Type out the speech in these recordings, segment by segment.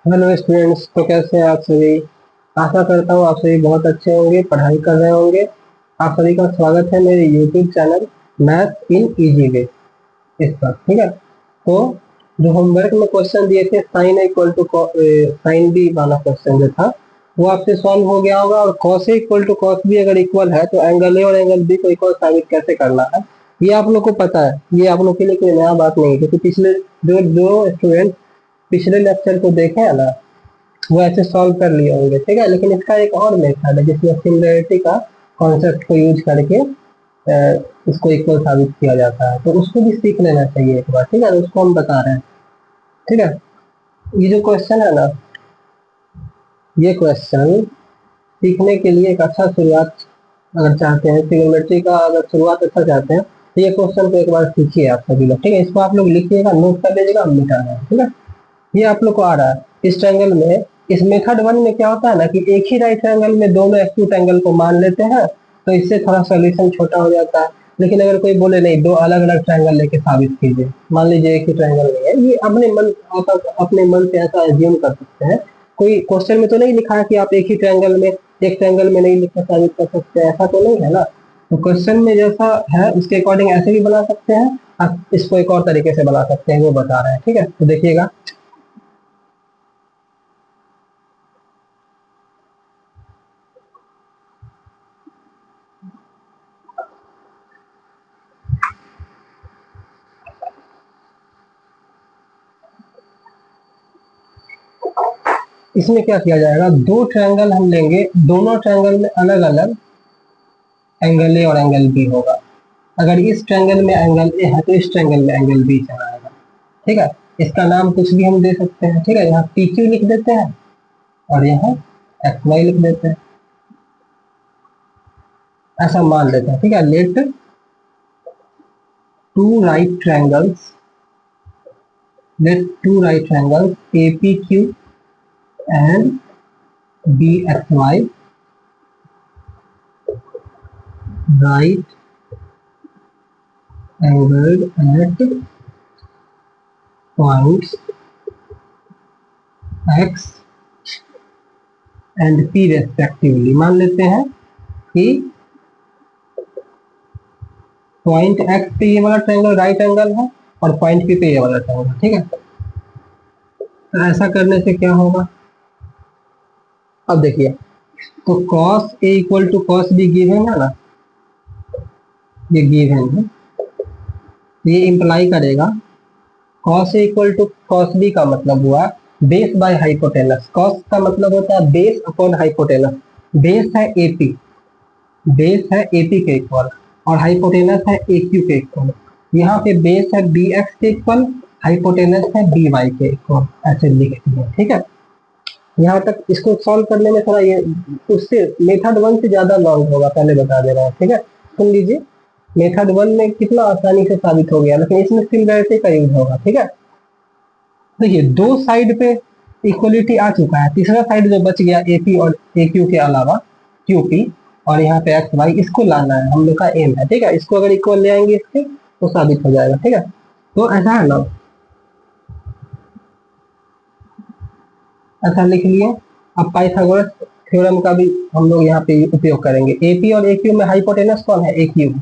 Hello students, तो कैसे हैं आप सभी। आशा करता हूँ आप सभी बहुत अच्छे होंगे, पढ़ाई कर रहे होंगे। आप सभी का स्वागत है मेरे YouTube channel math in easy way इस पर। ठीक है, तो जो होमवर्क में क्वेश्चन दिए थे sine equal to sine B वाला क्वेश्चन जो था वो आपसे सॉल्व हो गया होगा। और cos A equal to cos B अगर इक्वल है तो एंगल ए और एंगल बी को इक्वल साबित कैसे करना है ये आप लोग को पता है। ये आप लोग के लिए कोई नया बात नहीं है, क्योंकि पिछले जो जो स्टूडेंट पिछले लेक्चर को देखे है ना वो ऐसे सॉल्व कर लिए होंगे। ठीक है, लेकिन इसका एक और मेथड है जिसमें सिमिलरिटी का कॉन्सेप्ट को यूज करके इसको इक्वल साबित किया जाता है, तो उसको भी सीख लेना चाहिए एक बार। ठीक है, तो उसको हम बता रहे हैं। ठीक है, ये जो क्वेश्चन है ना, ये क्वेश्चन सीखने के लिए एक अच्छा शुरुआत अगर चाहते हैं, ट्रिग्नोमेट्री का अगर शुरुआत अच्छा चाहते हैं तो ये क्वेश्चन को एक बार सीखिए आप सभी लोग। ठीक है, इसको आप लोग लिखिएगा, नोट कर लीजिएगा, हम मिटा रहे हैं। ठीक है, ये आप लोग को आ रहा है इस ट्रायंगल में। इस मेथड वन में क्या होता है ना कि एक ही राइट ट्रायंगल में दोनों एक्यूट एंगल को मान लेते हैं, तो इससे थोड़ा सोल्यूशन छोटा हो जाता है। लेकिन अगर कोई बोले नहीं, दो अलग अलग ट्रायंगल लेके साबित कीजिए, मान लीजिए एक ही ट्रायंगल नहीं है, ये अपने मन आप अपने मन से ऐसा एज्यूम कर सकते हैं। कोई क्वेश्चन में तो नहीं लिखा है कि आप एक ही ट्रायंगल में, एक ट्रायंगल में नहीं लिखकर साबित कर सकते हैं, ऐसा तो नहीं है ना। तो क्वेश्चन में जैसा है उसके अकॉर्डिंग ऐसे भी बना सकते हैं, आप इसको एक और तरीके से बना सकते हैं, वो बता रहे हैं। ठीक है, तो देखिएगा, इसमें क्या किया जाएगा, दो ट्रायंगल हम लेंगे, दोनों ट्रायंगल में अलग अलग एंगल ए और एंगल बी होगा। अगर इस ट्रायंगल में एंगल ए है तो इस ट्रायंगल में एंगल बी चला आएगा। ठीक है, इसका नाम कुछ भी हम दे सकते हैं। ठीक है, यहाँ पी क्यू लिख देते हैं और यहाँ एक्स वाई लिख देते हैं, ऐसा मान लेते हैं। ठीक है, let two right triangles let two right triangles A P Q and B X Y right angled at points X and P respectively. मान लेते हैं कि पॉइंट एक्स पे ये वाला ट्रायंगल राइट एंगल है और पॉइंट पी पे ये वाला ट्रायंगल। ठीक है, तो ऐसा करने से क्या होगा, अब देखिए, तो cos a equal to cos b given है ना, ये गिवन है, ये इंप्लाई करेगा cos a equal to cos b का मतलब हुआ बेस बाय हाइपोटेनस। cos का मतलब होता है बेस अपॉन हाइपोटेनस। बेस है एपी, बेस है एपी के इक्वल और हाइपोटेनस है AQ के इक्वल। यहाँ पे बेस है BX के इक्वल, हाइपोटेनस है BY के इक्वल, ऐसे लिख दिया। ठीक है, यहाँ तक इसको सॉल्व करने में थोड़ा ये उससे मेथड वन से ज्यादा लॉन्ग होगा, पहले बता दे रहा हूँ। ठीक है, सुन लीजिए, मेथड वन में कितना आसानी से साबित हो गया, लेकिन इसमें सिमिलरिटी का यूज होगा। ठीक है, देखिए दो साइड पे इक्वलिटी आ चुका है, तीसरा साइड जो बच गया एपी और AQ के अलावा QP और यहाँ पे एक्स वाई, इसको लाना है, हम लोग का एम है। ठीक है, इसको अगर इक्वल ले आएंगे इसके तो साबित हो जाएगा। ठीक है, तो ऐसा है ना, ऐसा लिख लिए। अब पाइथागोरस थ्योरम का भी हम लोग यहाँ पे उपयोग करेंगे। एपी और AQ में हाइपोटेनस कौन है, AQ,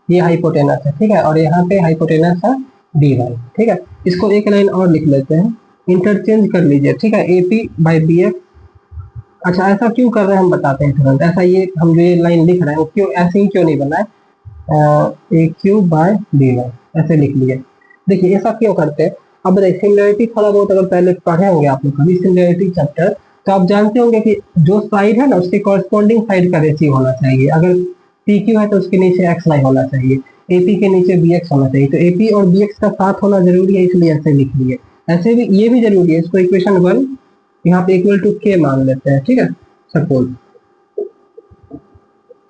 ये हाइपोटेनस है। ठीक है, और यहाँ पे हाइपोटेनस है BY। ठीक है, इसको एक लाइन और लिख लेते हैं, इंटरचेंज कर लीजिए। ठीक है, AP बाई BX। अच्छा, ऐसा क्यों कर रहे हैं हम बताते हैं तुरंत। ऐसा ये हम जो ये लाइन लिख रहे हैं वो क्यों ऐसे ही क्यों नहीं बना है, AQ बाय BY ऐसे लिख लिए। देखिए ऐसा क्यों करते हैं, अब देखिए सिमिलरिटी थोड़ा बहुत अगर पहले पढ़े होंगे आप लोग कभी सिमिलरिटी चैप्टर, तो आप जानते होंगे कि जो साइड है ना उसके कॉरस्पॉन्डिंग साइड का रेशियो होना चाहिए। अगर PQ है तो उसके नीचे XY होना चाहिए, AP के नीचे BX होना चाहिए। तो AP और BX का साथ होना जरूरी है, इसलिए ऐसे लिख लिए। ऐसे भी ये भी जरूरी है, इसको इक्वेशन वन यहाँ पे इक्वल टू के मान लेते हैं। ठीक है, सपोज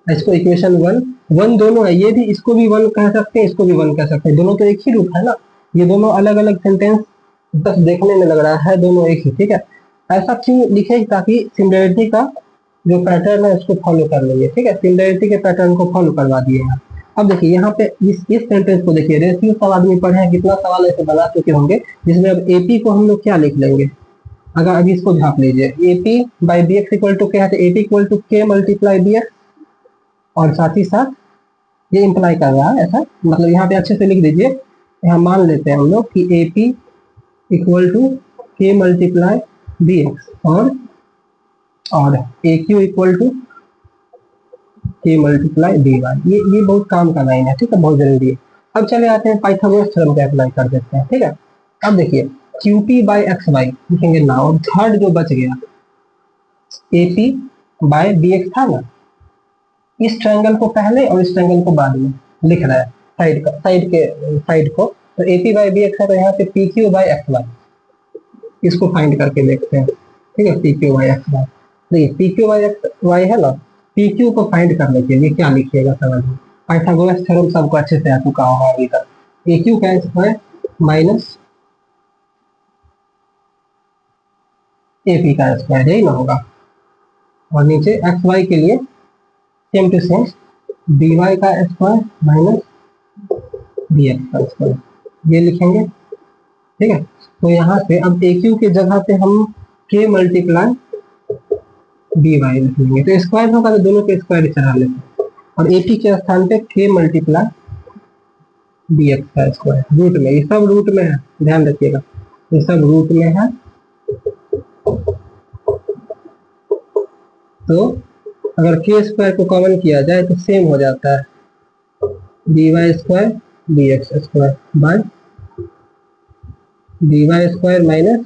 इसको इक्वेशन वन, वन दोनों है, ये भी इसको भी वन कह सकते हैं, इसको भी वन कह सकते हैं, दोनों तो एक ही रूप है ना। ये दोनों अलग अलग सेंटेंस बस देखने में लग रहा है दोनों एक ही। ठीक है, ऐसा क्यों लिखे ताकि सिमिलरिटी का जो पैटर्न है उसको फॉलो कर लेंगे। ठीक है, सिमिलरिटी के पैटर्न को फॉलो करवा दिए हैं। अब देखिए यहाँ पे इस सेंटेंस को देखिए, रेशियो सब आदमी पढ़े हैं, कितना सवाल ऐसे बना चुके होंगे जिसमें अब एपी को हम लोग क्या लिख लेंगे, अगर अभी इसको झाप लीजिए, A P by B X equal to क्या है, तो ए पी इक्वल टू के मल्टीप्लाई बी एक्स, और साथ ही साथ ये इंप्लाई कर रहा है ऐसा, मतलब यहाँ पे अच्छे से लिख दीजिए, यहाँ मान लेते हैं हम लोग कि ए पी इक्वल टू के मल्टीप्लाई बी एक्स, और ए क्यू इक्वल टू के मल्टीप्लाई डी वाई। ये बहुत काम का लाइन है, ठीक है, बहुत जरूरी है। अब चले आते हैं पाइथागोरस थ्योरम को अप्लाई कर देते हैं, ठीक है। अब देखिए Q P by X Y लिखेंगे नाउ, थर्ड जो बच गया A P by B X था ना, इस ट्रायंगल को पहले और इस ट्रायंगल को बाद में लिख रहा है, साइड को, तो A P by B X है, तो यहाँ पे P Q by X Y, इसको फाइंड करके देखते हैं, ठीक है। P Q by X Y, देखिए P Q by X Y है ना, पी क्यू को फाइंड करने के लिए क्या लिखिएगा समझ में, पाइथागोरस थ्योरम सबको अच्छे से आ चुका होगा अभी तक। ए क्यू का स्क्वायर माइनस ए पी का स्क्वायर, यही ना होगा, और नीचे एक्स वाई के लिए same to same D Y का स्क्वायर माइनस डी एक्स का स्क्वायर, ये लिखेंगे, ठीक है। तो यहाँ से अब ए क्यू की जगह पे हम के मल्टीप्लाई डी वाई लिख लेंगे, तो स्क्वायर होगा तो दोनों के स्क्वायर चढ़ा लेते हैं, और ए पी के स्थान पे के मल्टीप्लाई डी एक्स का स्क्वायर, रूट में, ये सब रूट में है, ध्यान रखिएगा, ये सब रूट में है। तो अगर के स्क्वायर को कॉमन किया जाए तो सेम हो जाता है D Y square D X square by D Y square minus,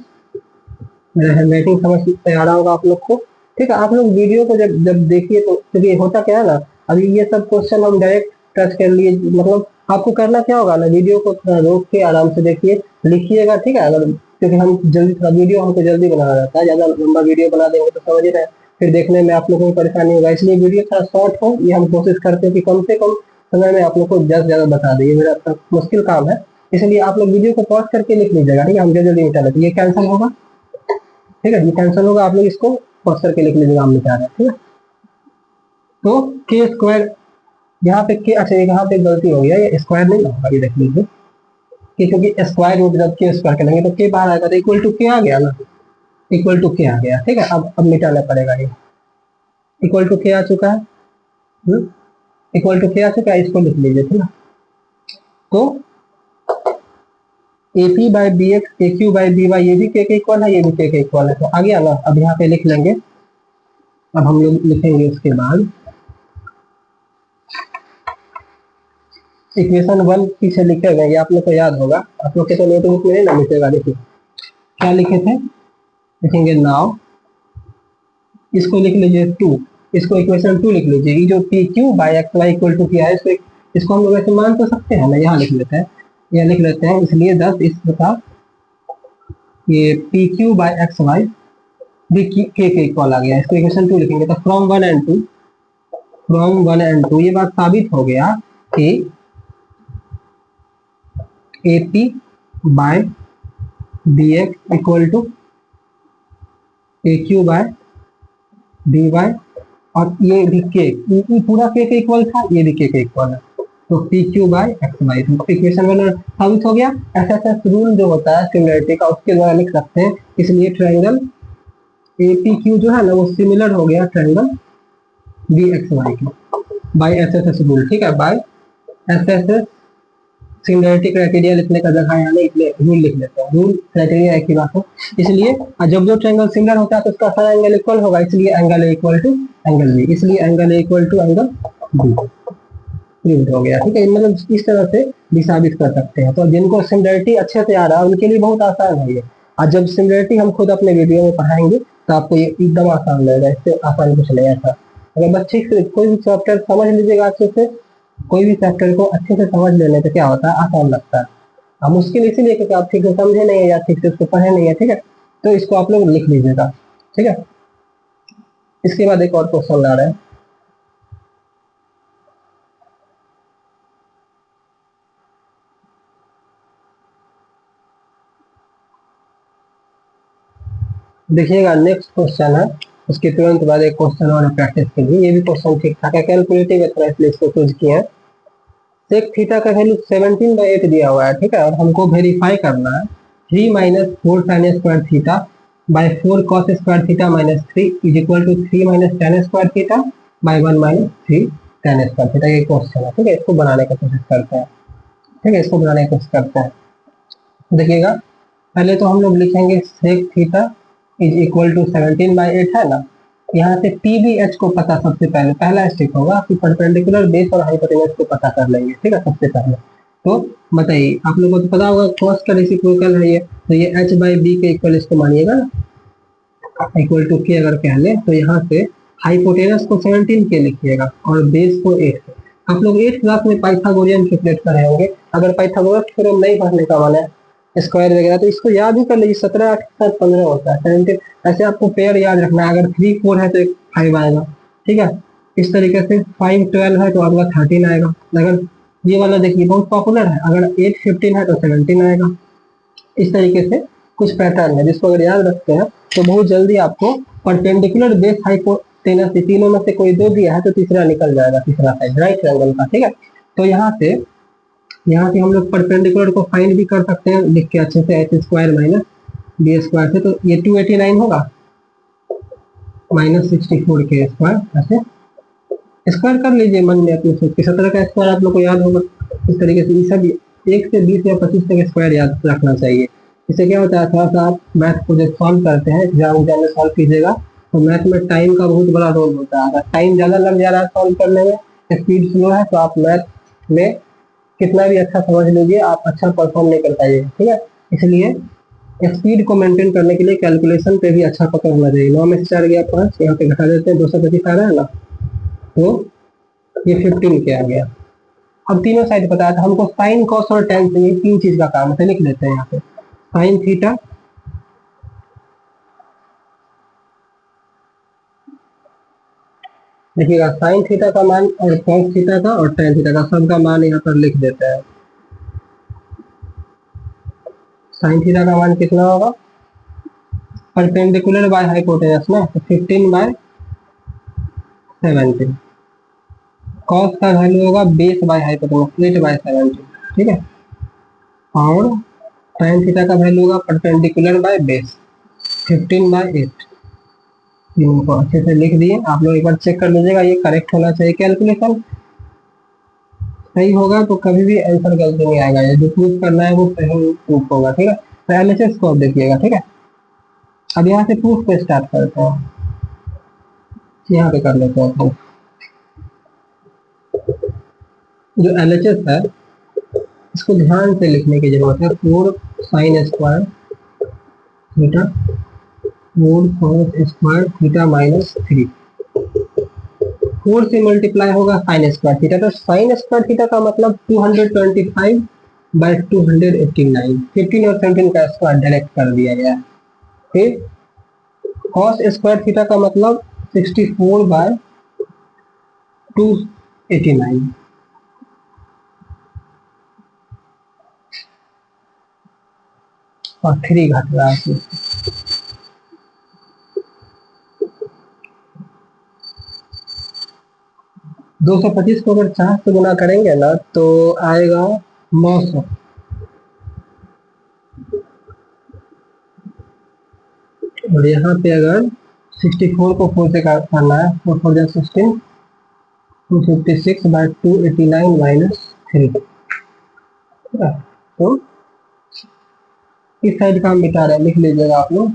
मेरा हैंडराइटिंग समझ में आ रहा होगा आप लोग को, ठीक है। आप लोग वीडियो को जब जब देखिए तो देखिए होता क्या है ना, अभी ये सब क्वेश्चन हम डायरेक्ट टच कर लिए, मतलब आपको करना क्या होगा ना, वीडियो को थोड़ा रोक के आराम से देखिए, लिखिएगा, ठीक है। अगर क्योंकि हम जल्दी, थोड़ा वीडियो हमको जल्दी बनाना रहता है, ज्यादा लंबा वीडियो बना देंगे तो समझ ही रहे, फिर देखने में आप लोगों को परेशानी होगा, इसलिए वीडियो थोड़ा शॉर्ट हो, ये हम कोशिश करते हैं कि कम से कम समय में आप लोग को ज्यादा से ज्यादा बता दें, ये मेरा मुश्किल काम है, इसलिए आप लोग वीडियो को पॉज करके लिख लीजिएगा, ठीक है। हम जल्दी मिटा लेते, ये कैंसिल होगा, ठीक है, ये कैंसिल होगा, आप लोग इसको पॉज करके लिख लीजिएगा, हम मिटा रहे हैं, ठीक है। तो के स्क्वायर यहाँ पे के, अच्छा यहाँ पे गलती हो गया, ये स्क्वायर नहीं होगा, ये देख लीजिए कि क्योंकि स्क्वायर रूट जब के स्क्वायर करेंगे तो के बाहर आएगा, तो इक्वल टू के आ गया ना, इक्वल टू के आ गया, ठीक है। अब मिटाना पड़ेगा, ये इक्वल टू के आ चुका है, इक्वल टू के आ चुका है, इसको लिख लीजिए, ठीक है। तो A P by B X A Q by B Y, ये भी के इक्वल है, ये भी के इक्वल है, तो आ गया ना। अब यहाँ पे लिख लेंगे, अब हम लोग लिखेंगे उसके बाद इक्वेशन 1 पीछे लिखे हुए, ये आप लोग को याद होगा, आप लोग के तो नोटबुक में नहीं ना लिखेगा, देखिए क्या लिखे थे, लिखेंगे नाउ, इसको लिख लीजिए 2, इसको इक्वेशन 2 लिख लीजिए, ये जो P Q by X Y equal to किया है, इसको हम लोग ऐसे मान तो सकते हैं ना, यहाँ लिख लेते हैं, यह लिख लेते हैं, इसलिए 10 इस प्रकार ये P Q by X Y भी के इक्वल आ गया, इसको इक्वेशन 2 लिखेंगे, तो फ्रॉम 1 एंड 2, फ्रॉम 1 एंड 2 ये बात साबित हो गया कि A P by D X equal to A Q by D Y, और ये भी के, पूरा के इक्वल था, ये भी के इक्वल है, तो P Q by X Y, equation 1 साबित हो गया। एसएसएस रूल जो होता है सिमिलरिटी का, उसके द्वारा लिख सकते हैं, इसलिए ट्रायंगल ए पी क्यू जो है ना वो सिमिलर हो गया ट्रायंगल बी एक्स वाई के, बाय एसएसएस रूल, ठीक है, बाय एसएसएस सिमिलरिटी क्राइटेरिया लिखने का जगह यहाँ नहीं, रूल लिख लेते हैं, रूल क्राइटेरिया एक ही बात है, इसलिए जब जो ट्रायंगल सिमिलर होता है तो उसका सारा एंगल इक्वल होगा, इसलिए angle A equal to angle B, इसलिए angle A equal to angle B proved हो गया, ठीक है। मतलब इस तरह से भी साबित कर सकते हैं, तो जिनको सिमिलरिटी अच्छे से आ रहा है उनके लिए बहुत आसान है ये, और जब सिमिलरिटी हम खुद अपने वीडियो में पढ़ाएंगे तो आपको ये एकदम आसान लगेगा, इससे आसान कुछ नहीं ऐसा। अगर बच्चे से कोई भी चैप्टर समझ लीजिएगा अच्छे से, कोई भी चैप्टर को अच्छे से समझ लेने से क्या होता है, आसान लगता है, अब मुश्किल इसीलिए क्योंकि आप ठीक से समझे नहीं है या ठीक से उसको पढ़े नहीं है, ठीक है। तो इसको आप लोग लिख लीजिएगा, ठीक है। इसके बाद एक और क्वेश्चन ला रहे हैं, देखिएगा नेक्स्ट क्वेश्चन है, उसके तुरंत बाद एक क्वेश्चन और प्रैक्टिस के लिए, ये भी क्वेश्चन ठीक ठाक है, कैलकुलेटिव है थोड़ा, इसलिए इसको चूज किया है। सेक थीटा का वैल्यू 17/8 दिया हुआ है, ठीक है, और हमको वेरीफाई करना है 3 - 4 sin² theta by 4 cos square theta minus 3 is equal to 3 minus tan square theta by 1 minus 3 tan square theta. ये क्वेश्चन है, ठीक है, इसको बनाने की कोशिश करते हैं। ठीक है, इसको बनाने की कोशिश करते हैं। देखिएगा, पहले तो हम लोग लिखेंगे sec theta is equal to 17/8 है ना। यहाँ से टी बी एच को पता, सबसे पहले पहला स्टेप होगा कि परपेंडिकुलर बेस और हाइपोटेनस को पता कर लेंगे। ठीक है, सबसे पहले तो बताइए, आप लोगों को तो पता होगा cos का रेसिप्रोकल है ये, तो ये h बाई बी के इक्वल इसको मानिएगा ना, इक्वल टू के अगर कह ले तो यहाँ से हाइपोटेनस को 17 के लिखिएगा और बेस को 8 के। आप लोग 8 क्लास में पाइथागोरियन ट्रिपलेट पढ़े होंगे, अगर पाइथागोरस थ्योरम नहीं पढ़ने का मन है स्क्वायर वगैरह तो इसको याद ही कर लीजिए, 17 8 के साथ 15 होता है 17। ऐसे आपको पेयर याद रखना है, अगर 3 4 है तो एक 5 आएगा। ठीक है, इस तरीके से 5 12 है तो आपका 13 आएगा। अगर ये वाला देखिए बहुत पॉपुलर है, अगर 8 15 है तो 17 आएगा। इस तरीके से कुछ पैटर्न है जिसको अगर याद रखते हैं तो बहुत जल्दी आपको परपेंडिकुलर बेस हाइपोटेनस तीनों में से कोई दो दिया है तो तीसरा निकल जाएगा, तीसरा साइड राइट ट्रायंगल का। ठीक है, तो यहाँ से हम लोग परपेंडिकुलर को फाइंड भी कर सकते हैं लिख के अच्छे से, H square minus B square से, तो ये 289 होगा माइनस 64 के स्क्वायर। ऐसे स्क्वायर कर लीजिए मन में अपने सोच के, 17 का स्क्वायर आप लोग को याद होगा। इस तरीके से ये सब 1 से 20 या 25 तक स्क्वायर याद रखना चाहिए। इससे क्या होता है, थोड़ा सा आप मैथ को जब सॉल्व करते हैं एग्जाम में सॉल्व कीजिएगा तो मैथ में टाइम का बहुत बड़ा रोल होता है। अगर टाइम ज़्यादा लग जा रहा है सॉल्व करने में, स्पीड स्लो है, तो आप मैथ में कितना भी अच्छा समझ लीजिए आप अच्छा परफॉर्म नहीं कर पाइएगा। ठीक है, इसलिए स्पीड को मेंटेन करने के लिए कैलकुलेशन पे भी अच्छा पकड़ होना चाहिए। 9 में से 4 गया 5, यहाँ पे घटा देते हैं 225 आ रहा है ना, तो ये 15 के आ गया। अब तीनों साइड बताया था हमको, साइन कॉस और टेन से, ये तीन चीज का काम है, लिख लेते हैं यहाँ पे साइन थीटा देखिएगा, साइन थीटा का मान और कॉस थीटा का और टेन थीटा का सबका मान यहाँ पर लिख देते हैं। साइन थीटा का मान कितना होगा, परपेंडिकुलर बाय हाइपोटेनस ना, तो 15/17। कॉस का वैल्यू होगा बेस बाय हाइपोटेनस 8/17। ठीक है, और साइन थीटा का वैल्यू होगा परपेंडिकुलर बाय बेस 15/8। तीनों को अच्छे से लिख दिए। आप लोग एक बार चेक कर लीजिएगा, ये करेक्ट होना चाहिए, कैलकुलेशन सही होगा तो कभी भी आंसर गलती नहीं आएगा। ये जो प्रूफ करना है वो सही प्रूफ होगा। ठीक है, तो एलएचएस को आप देखिएगा। ठीक है, अब यहाँ से प्रूफ पे स्टार्ट करते हैं, यहाँ पे कर लेते हैं proof। जो एलएचएस है इसको ध्यान से लिखने की जरूरत है। 4 sine square theta 4 cos square theta minus 3, 4 से मल्टीप्लाई होगा साइन स्क्वायर थीटा, तो साइन स्क्वायर थीटा का मतलब 225/289, 15 और 17 का स्क्वायर डायरेक्ट कर दिया गया है। फिर कॉस स्क्वायर थीटा का मतलब 64/289, और 3 घट रहा है। 225 को अगर 4 से गुना करेंगे ना तो आएगा 900, और यहाँ पे अगर 64 को 4 से करना है, 4 4 16, 256/289 माइनस 3। तो इस साइड का हम बिता रहे हैं, लिख लीजिएगा, आप लोग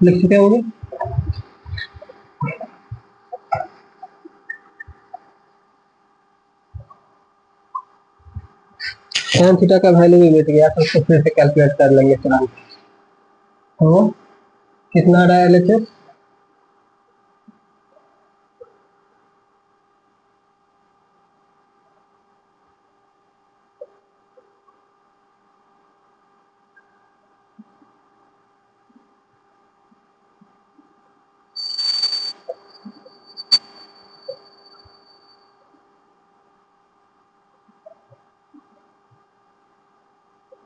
लिख चुके होंगे। tan थीटा का वैल्यू भी मिल गया, तो उसको फिर से कैलकुलेट कर लेंगे तुरंत। तो कितना रहा एलएचएस,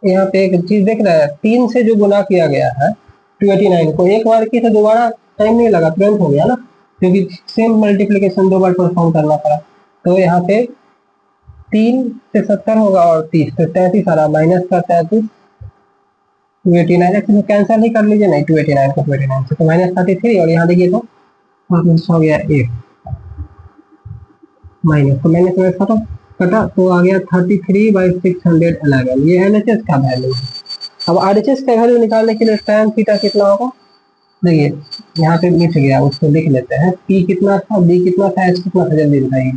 यहाँ पे एक चीज देख रहा है, 3 से जो गुना किया गया है 289 को, एक बार की तो दोबारा टाइम नहीं लगा, तुरंत हो गया ना, क्योंकि सेम मल्टीप्लीकेशन 2 बार परफॉर्म करना पड़ा। तो यहाँ पे 3 से 70 होगा और 30 तो 33 आ रहा, माइनस का 33 289 एक्चुअली कैंसिल ही कर लीजिए, नहीं 289 को 289 से तो -33, और यहाँ देखिए तो माइनस हो गया 1 माइनस, तो मैंने इसमें कटा कटा तो आ गया 33/611, ये LHS का वैल्यू है। अब RHS का वैल्यू निकालने के लिए tan थीटा कितना होगा, देखिए यहाँ पे मिट गया, उसको लिख लेते हैं। P कितना था, B कितना था, H कितना था, जल्दी बताइए।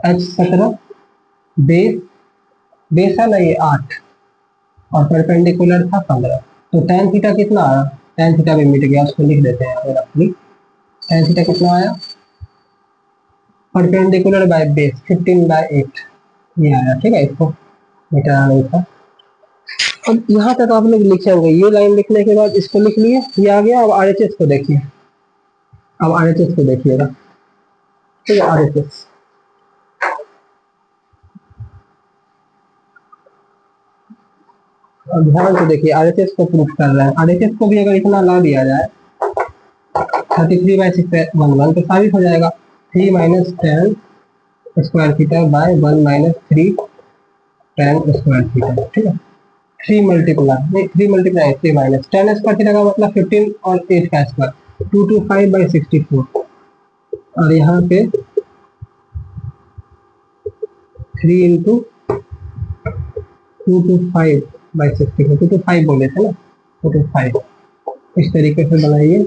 H 17, बेस बेस है ना ये 8, और परपेंडिकुलर था 15, तो tan थीटा कितना आया, tan थीटा भी मिट गया, उसको लिख देते हैं यहाँ पे रफली। tan थीटा कितना आया, परपेंडिकुलर बाय बेस 15/8 ये आया, ठीक है, इसको मिटाना नहीं था। अब यहाँ तक आप लोग लिखे होंगे, ये लाइन लिखने के बाद इसको लिख लिए, ये आ गया। अब RHS को देखिए, अब RHS को देखिएगा, ठीक है। RHS अब ध्यान से देखिए, RHS को प्रूफ कर रहे हैं। RHS को भी अगर इतना ला दिया जाए 33/611 तो साबित हो जाएगा 3 minus tan square theta by 1 minus 3 tan square theta, ठीक है। 3 मल्टीप्लाई नहीं, 3 multiply 3 minus tan square theta का मतलब 15 और 8 का स्क्वायर 225/64, और यहाँ पे 3 इंटू 225/64, 225 बोले थे ना, 225 इस तरीके से बनाइए।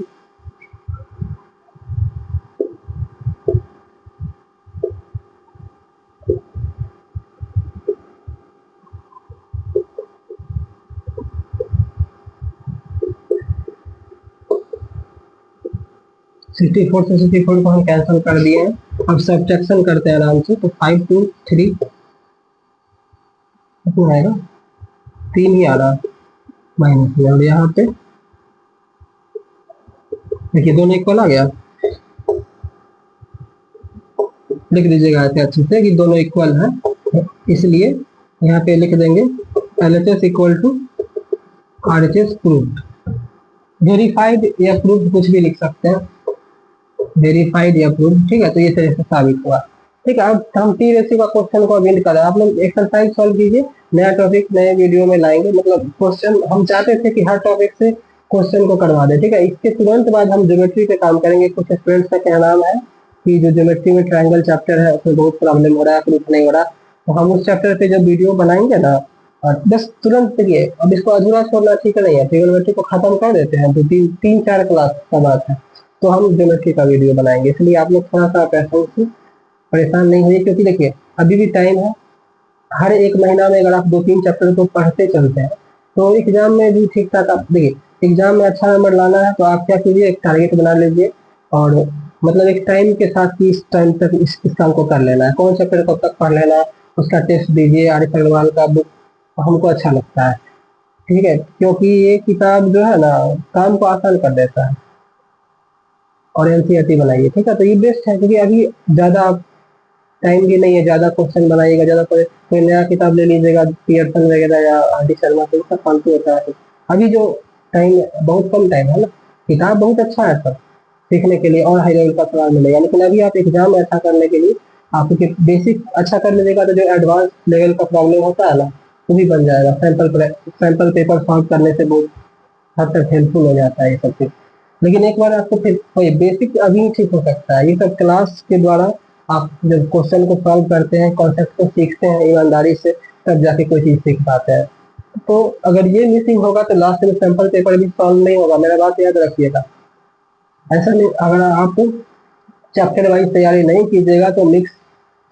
64 से 64 को हम कैंसिल कर दिए हैं। अब सब्ट्रैक्शन करते हैं आराम से, तो 5 2 3 कितना आएगा, 3 ही आ रहा माइनस में, और यहाँ पे देखिए दोनों इक्वल आ गया। लिख दीजिएगा ऐसे अच्छे से कि दोनों इक्वल हैं, इसलिए यहाँ पे लिख देंगे LHS equal to RHS proved. Verified या प्रूव्ड कुछ भी लिख सकते हैं, वेरीफाइड या प्रूव्ड, ठीक है। तो ये तरह से साबित हुआ, ठीक है। अब हम टी रेशियो का क्वेश्चन को अवेंड कर रहे हैं, आप लोग एक्सरसाइज सॉल्व कीजिए, नया टॉपिक नए वीडियो में लाएंगे। मतलब क्वेश्चन हम चाहते थे कि हर टॉपिक से क्वेश्चन को करवा दे, ठीक है। इसके तुरंत बाद हम ज्योमेट्री पे काम करेंगे। कुछ स्टूडेंट्स का क्या नाम है कि जो ज्योमेट्री में ट्रायंगल चैप्टर है उसमें बहुत प्रॉब्लम हो रहा है, प्रूफ नहीं हो रहा, तो हम उस चैप्टर पे जब वीडियो बनाएंगे ना, और बस तुरंत देखिए, अब इसको अधूरा छोड़ना ठीक नहीं है, ट्रिग्नोमेट्री को खत्म कर देते हैं, तो 3-4 क्लास का बात है, तो हम ज्योमेट्री का वीडियो बनाएंगे। इसलिए आप लोग थोड़ा सा परेशान नहीं होइए, क्योंकि देखिए अभी भी टाइम है। हर एक महीना में अगर आप 2-3 चैप्टर को पढ़ते चलते हैं तो एग्जाम में भी ठीक ठाक, आप देखिए एग्जाम में अच्छा नंबर लाना है तो आप क्या कीजिए, एक टारगेट बना लीजिए, और मतलब एक टाइम के साथ कि इस टाइम तक इस काम को कर लेना है, कौन चैप्टर कब तक पढ़ लेना है, उसका टेस्ट दीजिए। आरिफ अग्रवाल का बुक हमको अच्छा लगता है, ठीक है, क्योंकि ये किताब जो है ना काम को आसान कर देता है, और NCERT बनाइए, ठीक है। तो ये बेस्ट है, क्योंकि अभी ज़्यादा टाइम भी नहीं है, ज़्यादा क्वेश्चन बनाइएगा, ज़्यादा कोई नया किताब ले लीजिएगा पियर्सन वगैरह या RD शर्मा, तो उसका फालतू होता है। अभी जो टाइम, बहुत कम टाइम है ना, किताब बहुत अच्छा है सर सीखने के लिए, और हाई लेवल का सवाल मिलेगा। लेकिन अभी आप एग्जाम में अच्छा करने के लिए आपको बेसिक अच्छा कर लीजिएगा, तो जो एडवांस लेवल का प्रॉब्लम होता है ना वो भी बन जाएगा। सैंपल पेपर सॉल्व करने से बहुत हद तक हेल्पफुल हो जाता है ये सब चीज। लेकिन एक बार आपको फिर वही बेसिक अभी ठीक हो सकता है, ये सब क्लास के द्वारा आप जब क्वेश्चन को सॉल्व करते हैं, कॉन्सेप्ट को सीखते हैं ईमानदारी से, तब जाके कोई चीज सीख पाते हैं। तो अगर ये मिसिंग होगा तो लास्ट में सैंपल पेपर भी सॉल्व नहीं होगा, मेरा बात याद रखिएगा। ऐसा नहीं, अगर आप चैप्टर वाइज तैयारी नहीं कीजिएगा तो मिक्स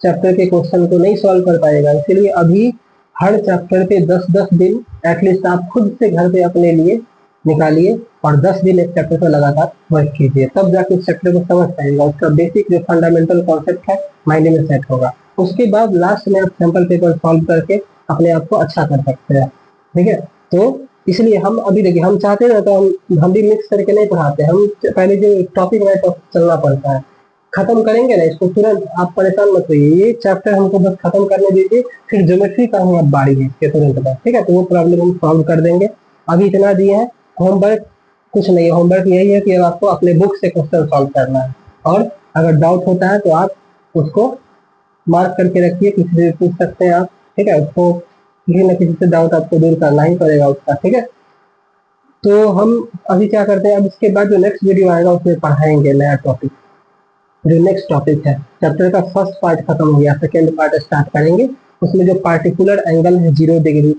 चैप्टर के क्वेश्चन को नहीं सॉल्व कर पाएगा। इसीलिए अभी हर चैप्टर पे 10-10 दिन एटलीस्ट आप खुद से घर पे अपने लिए निकालिए, और 10 दिन एक चैप्टर पर लगातार वर्क कीजिए, तब जाके उस चैप्टर को समझ पाएगा, उसका बेसिक जो फंडामेंटल कॉन्सेप्ट है माइंड में सेट होगा। उसके बाद लास्ट में आप सैंपल पेपर सॉल्व करके अपने आप को अच्छा कर सकते हैं, ठीक है। तो इसलिए हम अभी देखिए, हम चाहते हैं तो हम भी मिक्स करके नहीं पढ़ाते, हम पहले जो टॉपिक वाइज चलना पड़ता है, खत्म करेंगे ना इसको तुरंत, आप परेशान मत होइए, ये चैप्टर हमको बस खत्म करने दीजिए, फिर ज्योमेट्री का हम अब बारी है इसके तुरंत बाद, ठीक है। तो वो प्रॉब्लम हम सॉल्व कर देंगे। अभी इतना दिए हैं, होमवर्क कुछ नहीं है, होमवर्क यही है कि अब आपको अपने बुक से क्वेश्चन सॉल्व करना है, और अगर डाउट होता है तो आप उसको मार्क करके रखिए, किसी से पूछ सकते हैं आप, ठीक है। उसको किसी न किसी से डाउट आपको दूर करना ही पड़ेगा उसका, ठीक है। तो हम अभी क्या करते हैं, अब इसके बाद जो नेक्स्ट वीडियो आएगा उसमें पढ़ाएंगे नया टॉपिक। जो नेक्स्ट टॉपिक है, चैप्टर का फर्स्ट पार्ट खत्म हो गया, सेकेंड पार्ट स्टार्ट करेंगे। उसमें जो पार्टिकुलर एंगल है 0 degree,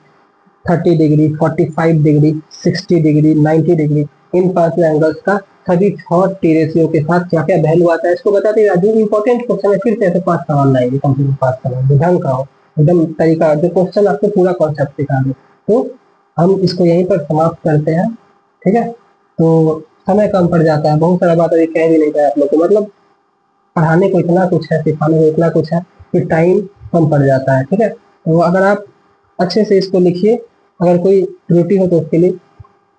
30 degree, 45 degree, 60 degree, 90 degree, इन पांचों एंगल्स का सभी 6 रेशियो के साथ क्या क्या वैल्यू आता है इसको बताते हैं। जो इंपॉर्टेंट क्वेश्चन है फिर से ऐसे 5 सवाल लाएंगे, कंप्लीट 5 सवाल जो ढंग का हो, एकदम तरीका, जो क्वेश्चन आपको पूरा कॉन्सेप्ट सिखा दे। तो हम इसको यहीं पर समाप्त करते हैं, ठीक है। तो समय कम पड़ जाता है, बहुत सारा बात अभी कह भी नहीं पाया आप लोग को, मतलब पढ़ाने को इतना कुछ है, सिखाने को इतना कुछ है कि टाइम कम पड़ जाता है, ठीक है। तो अगर आप अच्छे से इसको लिखिए, अगर कोई त्रुटि हो तो उसके लिए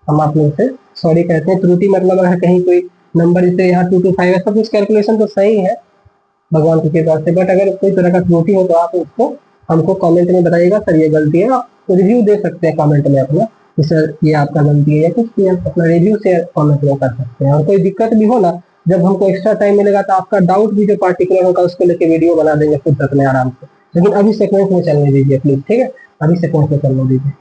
हम आप लोग से सॉरी कहते हैं। त्रुटि मतलब अगर कहीं कोई नंबर जैसे यहाँ 2 to 5 है, सब कुछ कैलकुलेशन तो सही है भगवान की कृपा से, बट अगर कोई तरह का त्रुटि हो तो आप उसको हमको कमेंट में बताइएगा, सर ये गलती है। आप रिव्यू दे सकते हैं कमेंट में अपना कि सर ये आपका गलती है या कुछ भी, आप अपना रिव्यू शेयर कमेंट में कर सकते हैं। और कोई दिक्कत भी हो ना, जब हमको एक्स्ट्रा टाइम मिलेगा तो आपका डाउट भी जो पार्टिकुलर होगा उसको लेके वीडियो बना देंगे फुर्सत में आराम से। लेकिन अभी सीक्वेंस में चलने दीजिए प्लीज, ठीक है, अभी सीक्वेंस में चलने दीजिए।